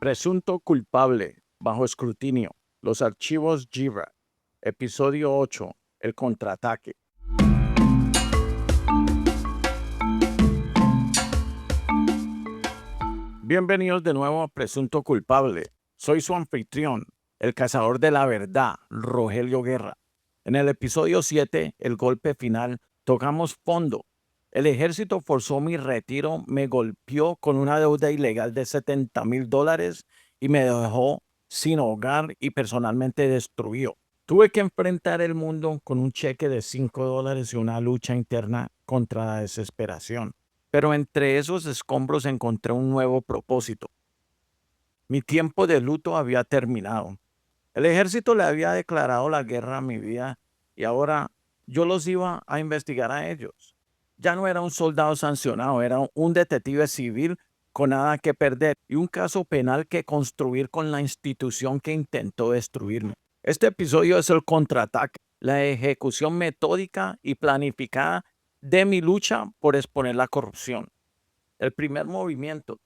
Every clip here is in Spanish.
Presunto culpable, bajo escrutinio. Los archivos Jira. Episodio 8. El contraataque. Bienvenidos de nuevo a Presunto Culpable. Soy su anfitrión, el cazador de la verdad, Rogelio Guerra. En el episodio 7, el golpe final, tocamos fondo. El ejército forzó mi retiro, me golpeó con una deuda ilegal de $70,000 y me dejó sin hogar y personalmente destruido. Tuve que enfrentar el mundo con un cheque de $5 y una lucha interna contra la desesperación. Pero entre esos escombros encontré un nuevo propósito. Mi tiempo de luto había terminado. El ejército le había declarado la guerra a mi vida y ahora yo los iba a investigar a ellos. Ya no era un soldado sancionado, era un detective civil con nada que perder y un caso penal que construir con la institución que intentó destruirme. Este episodio es el contraataque, la ejecución metódica y planificada de mi lucha por exponer la corrupción. El primer movimiento.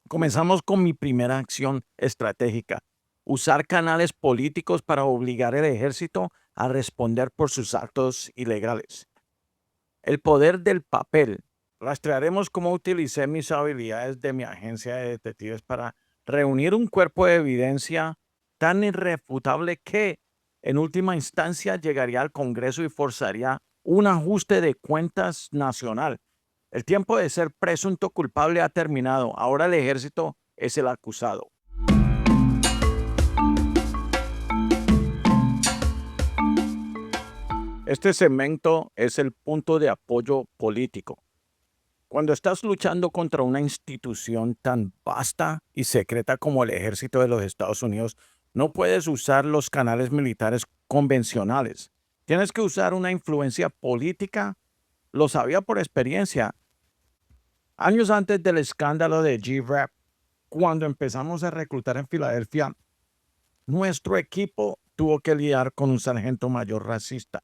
Comenzamos con mi primera acción estratégica, usar canales políticos para obligar al ejército a responder por sus actos ilegales. El poder del papel. Rastrearemos cómo utilicé mis habilidades de mi agencia de detectives para reunir un cuerpo de evidencia tan irrefutable que, en última instancia, llegaría al Congreso y forzaría un ajuste de cuentas nacional. El tiempo de ser presunto culpable ha terminado. Ahora el ejército es el acusado. Este segmento es el punto de apoyo político. Cuando estás luchando contra una institución tan vasta y secreta como el ejército de los Estados Unidos, no puedes usar los canales militares convencionales. Tienes que usar una influencia política. Lo sabía por experiencia. Años antes del escándalo de G-Rap, cuando empezamos a reclutar en Filadelfia, nuestro equipo tuvo que lidiar con un sargento mayor racista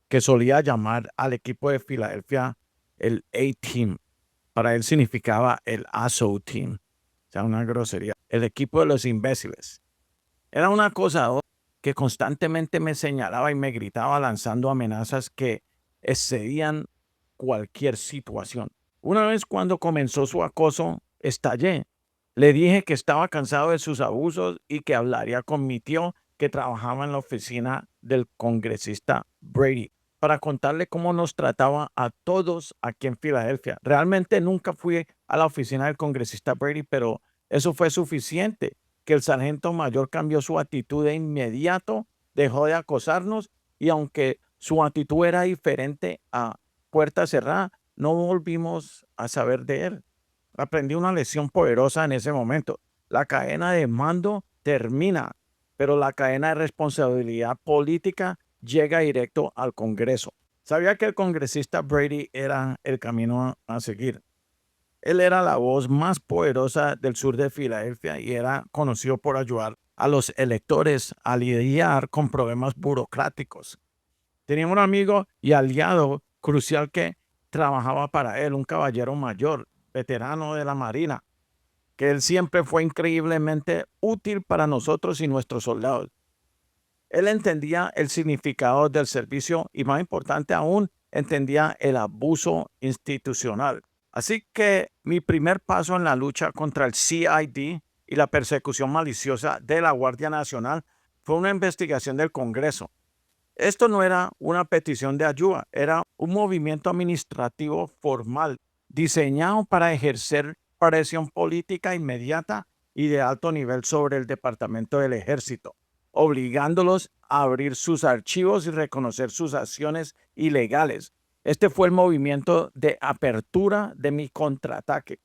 que solía llamar al equipo de Filadelfia el A-Team. Para él significaba el ASO Team, o sea, una grosería. El equipo de los imbéciles. Era un acosador que constantemente me señalaba y me gritaba lanzando amenazas que excedían cualquier situación. Una vez cuando comenzó su acoso, estallé. Le dije que estaba cansado de sus abusos y que hablaría con mi tío que trabajaba en la oficina del congresista Brady para contarle cómo nos trataba a todos aquí en Filadelfia. Realmente nunca fui a la oficina del congresista Brady, pero eso fue suficiente, que el sargento mayor cambió su actitud de inmediato, dejó de acosarnos y aunque su actitud era diferente a puerta cerrada, no volvimos a saber de él. Aprendí una lección poderosa en ese momento. La cadena de mando termina, pero la cadena de responsabilidad política llega directo al Congreso. Sabía que el congresista Brady era el camino a seguir. Él era la voz más poderosa del sur de Filadelfia y era conocido por ayudar a los electores a lidiar con problemas burocráticos. Tenía un amigo y aliado crucial que trabajaba para él, un caballero mayor, veterano de la Marina, que él siempre fue increíblemente útil para nosotros y nuestros soldados. Él entendía el significado del servicio y, más importante aún, entendía el abuso institucional. Así que mi primer paso en la lucha contra el CID y la persecución maliciosa de la Guardia Nacional fue una investigación del Congreso. Esto no era una petición de ayuda, era un movimiento administrativo formal diseñado para ejercer presión política inmediata y de alto nivel sobre el Departamento del Ejército, obligándolos a abrir sus archivos y reconocer sus acciones ilegales. Este fue el movimiento de apertura de mi contraataque.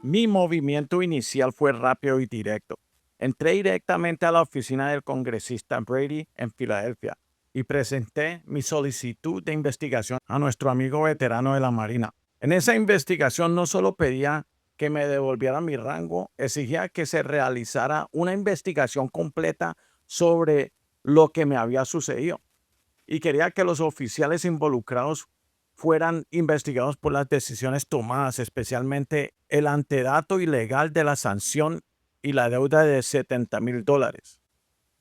Mi movimiento inicial fue rápido y directo. Entré directamente a la oficina del congresista Brady en Filadelfia y presenté mi solicitud de investigación a nuestro amigo veterano de la Marina. En esa investigación no solo pedía que me devolviera mi rango, exigía que se realizara una investigación completa sobre lo que me había sucedido y quería que los oficiales involucrados fueran investigados por las decisiones tomadas, especialmente el antedato ilegal de la sanción y la deuda de $70,000.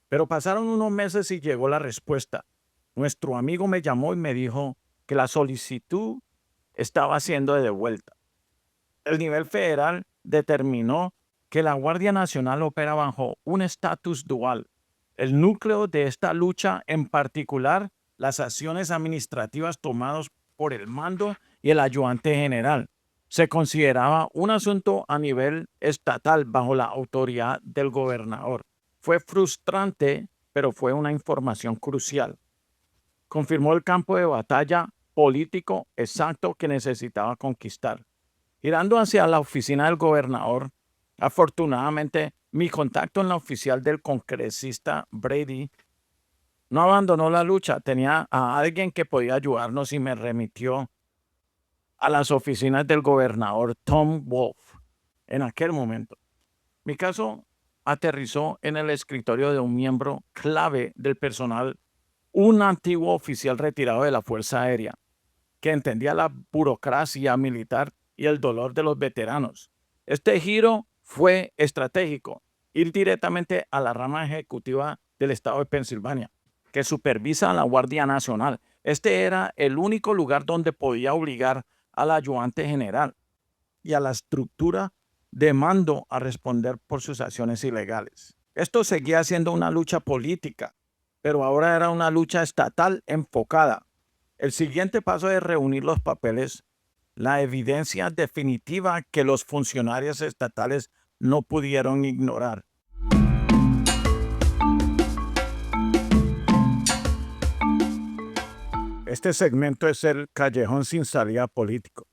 Pero pasaron unos meses y llegó la respuesta. Nuestro amigo me llamó y me dijo que la solicitud estaba siendo devuelta. El nivel federal determinó que la Guardia Nacional opera bajo un estatus dual. El núcleo de esta lucha, en particular, las acciones administrativas tomadas por el mando y el ayudante general, se consideraba un asunto a nivel estatal bajo la autoridad del gobernador. Fue frustrante, pero fue una información crucial. Confirmó el campo de batalla político exacto que necesitaba conquistar. Girando hacia la oficina del gobernador, afortunadamente, mi contacto en la oficial del congresista Brady no abandonó la lucha. Tenía a alguien que podía ayudarnos y me remitió a las oficinas del gobernador Tom Wolf. En aquel momento, mi caso aterrizó en el escritorio de un miembro clave del personal, un antiguo oficial retirado de la Fuerza Aérea, que entendía la burocracia militar y el dolor de los veteranos. Este giro fue estratégico, ir directamente a la rama ejecutiva del estado de Pensilvania, que supervisa a la Guardia Nacional. Este era el único lugar donde podía obligar al ayudante general y a la estructura de mando a responder por sus acciones ilegales. Esto seguía siendo una lucha política, pero ahora era una lucha estatal enfocada. El siguiente paso es reunir los papeles, la evidencia definitiva que los funcionarios estatales no pudieron ignorar. Este segmento es el callejón sin salida político.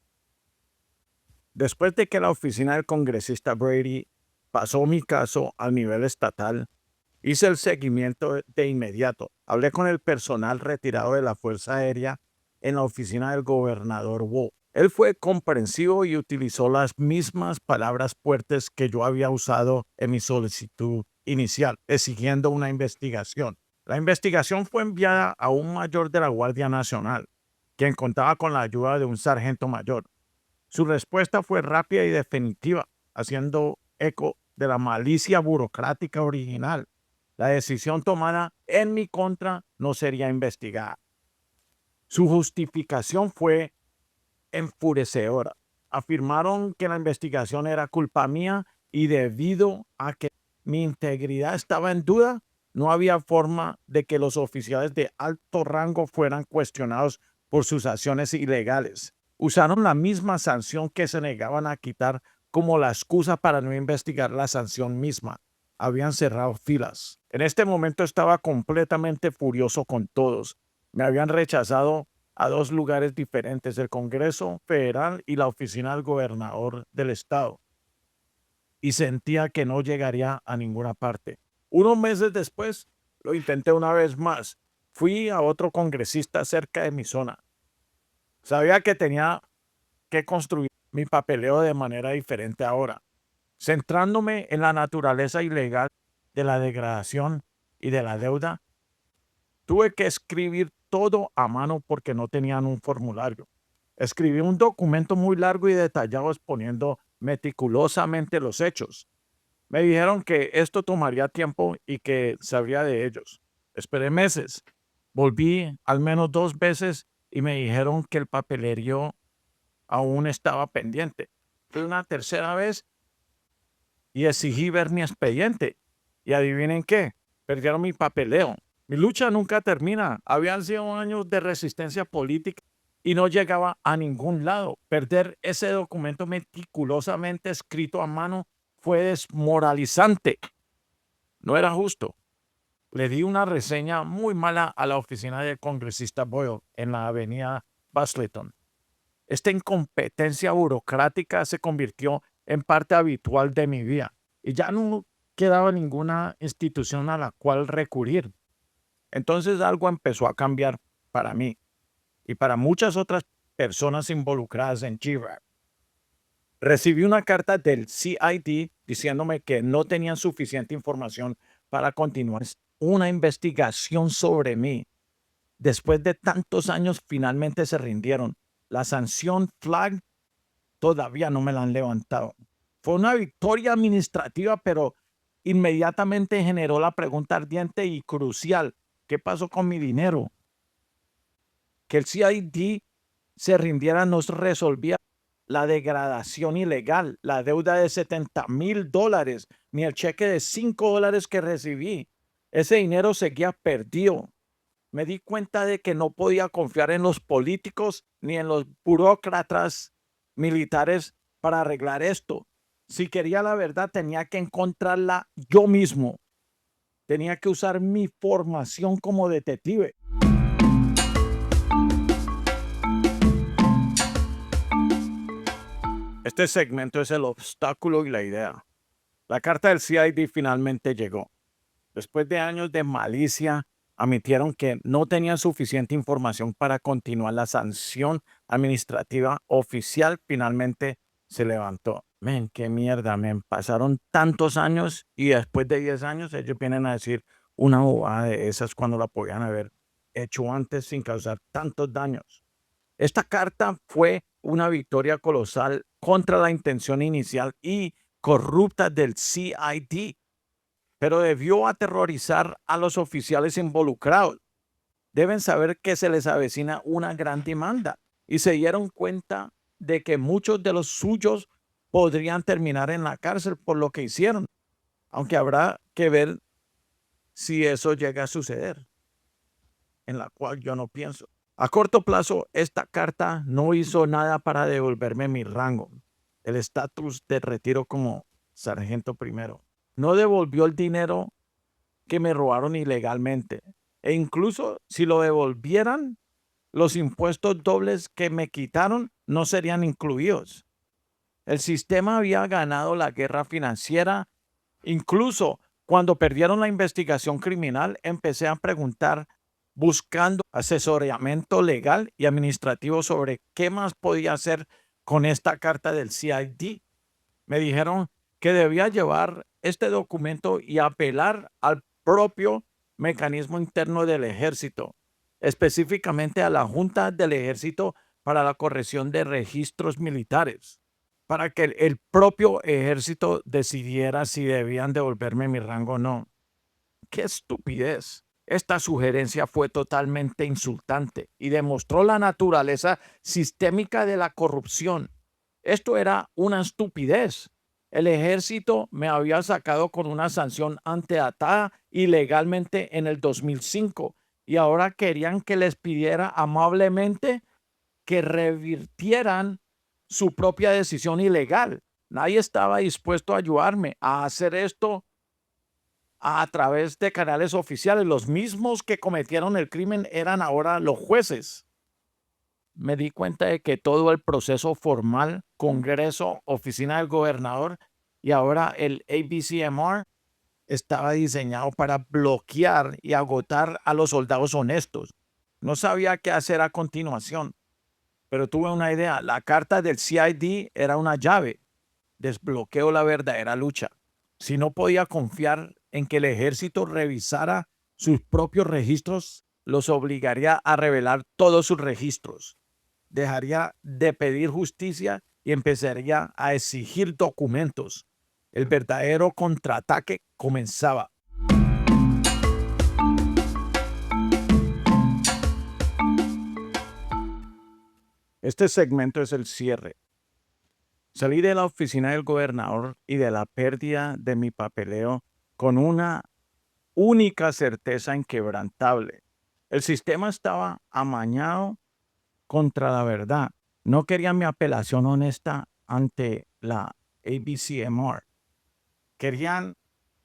Después de que la oficina del congresista Brady pasó mi caso al nivel estatal, hice el seguimiento de inmediato. Hablé con el personal retirado de la Fuerza Aérea en la oficina del gobernador Wolf. Él fue comprensivo y utilizó las mismas palabras fuertes que yo había usado en mi solicitud inicial, exigiendo una investigación. La investigación fue enviada a un mayor de la Guardia Nacional, quien contaba con la ayuda de un sargento mayor. Su respuesta fue rápida y definitiva, haciendo eco de la malicia burocrática original. La decisión tomada en mi contra no sería investigada. Su justificación fue enfurecedora. Afirmaron que la investigación era culpa mía y debido a que mi integridad estaba en duda, no había forma de que los oficiales de alto rango fueran cuestionados por sus acciones ilegales. Usaron la misma sanción que se negaban a quitar como la excusa para no investigar la sanción misma. Habían cerrado filas. En este momento estaba completamente furioso con todos. Me habían rechazado a dos lugares diferentes, el Congreso Federal y la oficina del gobernador del estado, y sentía que no llegaría a ninguna parte. Unos meses después, lo intenté una vez más. Fui a otro congresista cerca de mi zona. Sabía que tenía que construir mi papeleo de manera diferente ahora, centrándome en la naturaleza ilegal de la degradación y de la deuda. Tuve que escribir todo a mano porque no tenían un formulario. Escribí un documento muy largo y detallado exponiendo meticulosamente los hechos. Me dijeron que esto tomaría tiempo y que sabría de ellos. Esperé meses. Volví al menos 2 veces y me dijeron que el papelerío aún estaba pendiente. Fui una tercera vez y exigí ver mi expediente. Y adivinen qué, perdieron mi papeleo. Mi lucha nunca termina. Habían sido años de resistencia política y no llegaba a ningún lado. Perder ese documento meticulosamente escrito a mano fue desmoralizante. No era justo. Le di una reseña muy mala a la oficina del congresista Boyle en la avenida Busleton. Esta incompetencia burocrática se convirtió en parte habitual de mi vida y ya no quedaba ninguna institución a la cual recurrir. Entonces algo empezó a cambiar para mí y para muchas otras personas involucradas en GRAP. Recibí una carta del CID diciéndome que no tenían suficiente información para continuar una investigación sobre mí. Después de tantos años, finalmente se rindieron. La sanción flag todavía no me la han levantado. Fue una victoria administrativa, pero inmediatamente generó la pregunta ardiente y crucial: ¿qué pasó con mi dinero? Que el CID se rindiera no resolvía la degradación ilegal, la deuda de $70,000, ni el cheque de $5 que recibí. Ese dinero seguía perdido. Me di cuenta de que no podía confiar en los políticos ni en los burócratas militares para arreglar esto. Si quería la verdad, tenía que encontrarla yo mismo. Tenía que usar mi formación como detective. Este segmento es el obstáculo y la idea. La carta del CID finalmente llegó. Después de años de malicia, admitieron que no tenían suficiente información para continuar. La sanción administrativa oficial finalmente se levantó. Men, qué mierda, men. Pasaron tantos años y después de 10 años ellos vienen a decir una bobada de esas cuando la podían haber hecho antes sin causar tantos daños. Esta carta fue una victoria colosal contra la intención inicial y corrupta del CID, pero debió aterrorizar a los oficiales involucrados. Deben saber que se les avecina una gran demanda y se dieron cuenta de que muchos de los suyos podrían terminar en la cárcel por lo que hicieron, aunque habrá que ver si eso llega a suceder, en la cual yo no pienso. A corto plazo, esta carta no hizo nada para devolverme mi rango, el estatus de retiro como sargento primero. No devolvió el dinero que me robaron ilegalmente. E incluso si lo devolvieran, los impuestos dobles que me quitaron no serían incluidos. El sistema había ganado la guerra financiera. Incluso cuando perdieron la investigación criminal, empecé a preguntar, buscando asesoramiento legal y administrativo sobre qué más podía hacer con esta carta del CID. Me dijeron que debía llevar este documento y apelar al propio mecanismo interno del ejército, específicamente a la Junta del Ejército para la corrección de registros militares, para que el propio ejército decidiera si debían devolverme mi rango o no. ¡Qué estupidez! Esta sugerencia fue totalmente insultante y demostró la naturaleza sistémica de la corrupción. Esto era una estupidez. El ejército me había sacado con una sanción antedatada ilegalmente en el 2005 y ahora querían que les pidiera amablemente que revirtieran su propia decisión ilegal. Nadie estaba dispuesto a ayudarme a hacer esto a través de canales oficiales. Los mismos que cometieron el crimen eran ahora los jueces. Me di cuenta de que todo el proceso formal, Congreso, Oficina del Gobernador y ahora el ABCMR estaba diseñado para bloquear y agotar a los soldados honestos. No sabía qué hacer a continuación, pero tuve una idea. La carta del CID era una llave. Desbloqueó la verdadera lucha. Si no podía confiar en que el ejército revisara sus propios registros, los obligaría a revelar todos sus registros. Dejaría de pedir justicia y empezaría a exigir documentos. El verdadero contraataque comenzaba. Este segmento es el cierre. Salí de la oficina del gobernador y de la pérdida de mi papeleo con una única certeza inquebrantable. El sistema estaba amañado contra la verdad. No querían mi apelación honesta ante la ABCMR. Querían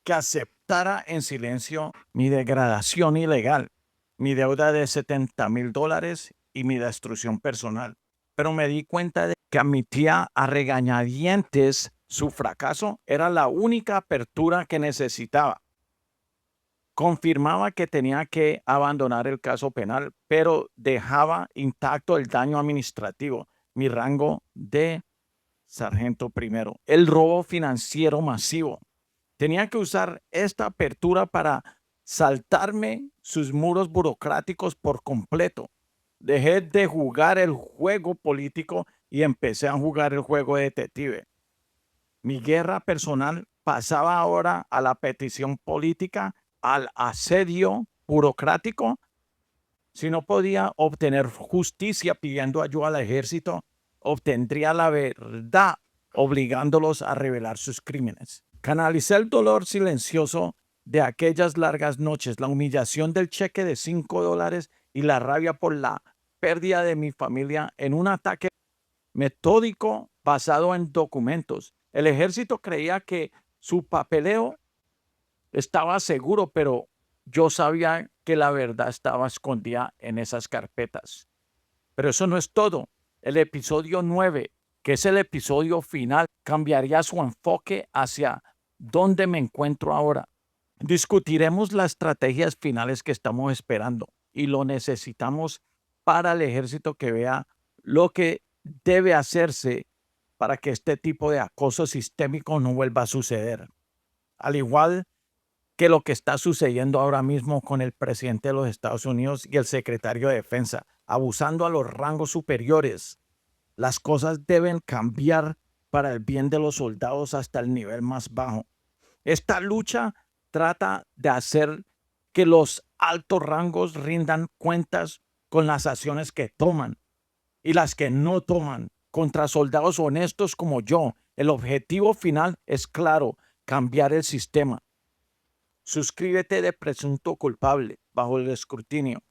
que aceptara en silencio mi degradación ilegal, mi deuda de $70,000 y mi destrucción personal. Pero me di cuenta de que admitía a regañadientes su fracaso era la única apertura que necesitaba. Confirmaba que tenía que abandonar el caso penal, pero dejaba intacto el daño administrativo, mi rango de sargento primero, el robo financiero masivo. Tenía que usar esta apertura para saltarme sus muros burocráticos por completo. Dejé de jugar el juego político y empecé a jugar el juego de detective. Mi guerra personal pasaba ahora a la petición política, al asedio burocrático. Si no podía obtener justicia pidiendo ayuda al ejército, obtendría la verdad obligándolos a revelar sus crímenes. Canalicé el dolor silencioso de aquellas largas noches, la humillación del cheque de $5 y la rabia por la pérdida de mi familia en un ataque metódico basado en documentos. El ejército creía que su papeleo estaba seguro, pero yo sabía que la verdad estaba escondida en esas carpetas. Pero eso no es todo. El episodio 9, que es el episodio final, cambiaría su enfoque hacia dónde me encuentro ahora. Discutiremos las estrategias finales que estamos esperando y lo necesitamos para el ejército que vea lo que debe hacerse para que este tipo de acoso sistémico no vuelva a suceder. Al igual que lo que está sucediendo ahora mismo con el presidente de los Estados Unidos y el secretario de Defensa, abusando a los rangos superiores. Las cosas deben cambiar para el bien de los soldados hasta el nivel más bajo. Esta lucha trata de hacer que los altos rangos rindan cuentas con las acciones que toman y las que no toman contra soldados honestos como yo. El objetivo final es claro: cambiar el sistema. Suscríbete de Presunto Culpable bajo el escrutinio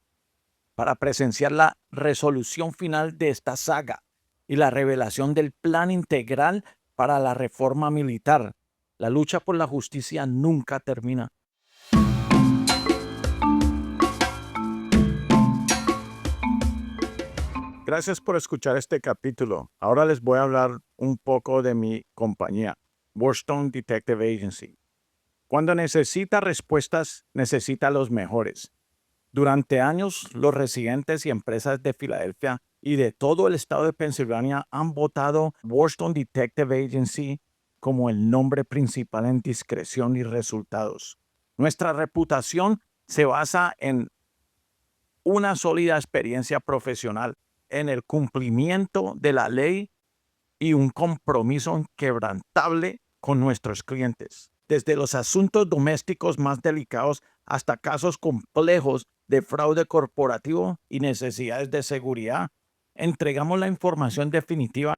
para presenciar la resolución final de esta saga y la revelación del plan integral para la reforma militar. La lucha por la justicia nunca termina. Gracias por escuchar este capítulo. Ahora les voy a hablar un poco de mi compañía, Warstone Detective Agency. Cuando necesita respuestas, necesita los mejores. Durante años, los residentes y empresas de Filadelfia y de todo el estado de Pensilvania han votado Warstone Detective Agency como el nombre principal en discreción y resultados. Nuestra reputación se basa en una sólida experiencia profesional, en el cumplimiento de la ley y un compromiso inquebrantable con nuestros clientes. Desde los asuntos domésticos más delicados hasta casos complejos de fraude corporativo y necesidades de seguridad, entregamos la información definitiva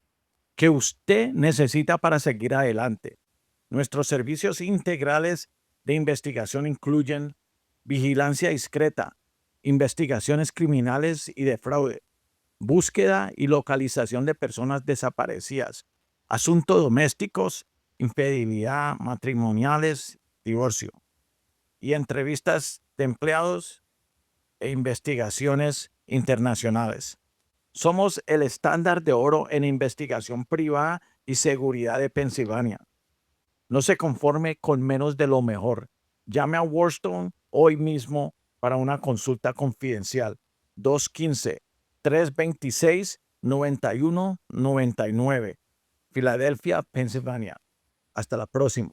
que usted necesita para seguir adelante. Nuestros servicios integrales de investigación incluyen vigilancia discreta, investigaciones criminales y de fraude, búsqueda y localización de personas desaparecidas, asuntos domésticos, infidelidad, matrimoniales, divorcio, y entrevistas de empleados e investigaciones internacionales. Somos el estándar de oro en investigación privada y seguridad de Pensilvania. No se conforme con menos de lo mejor. Llame a Warstone hoy mismo para una consulta confidencial. 215-326-9199. Filadelfia, Pensilvania. Hasta la próxima.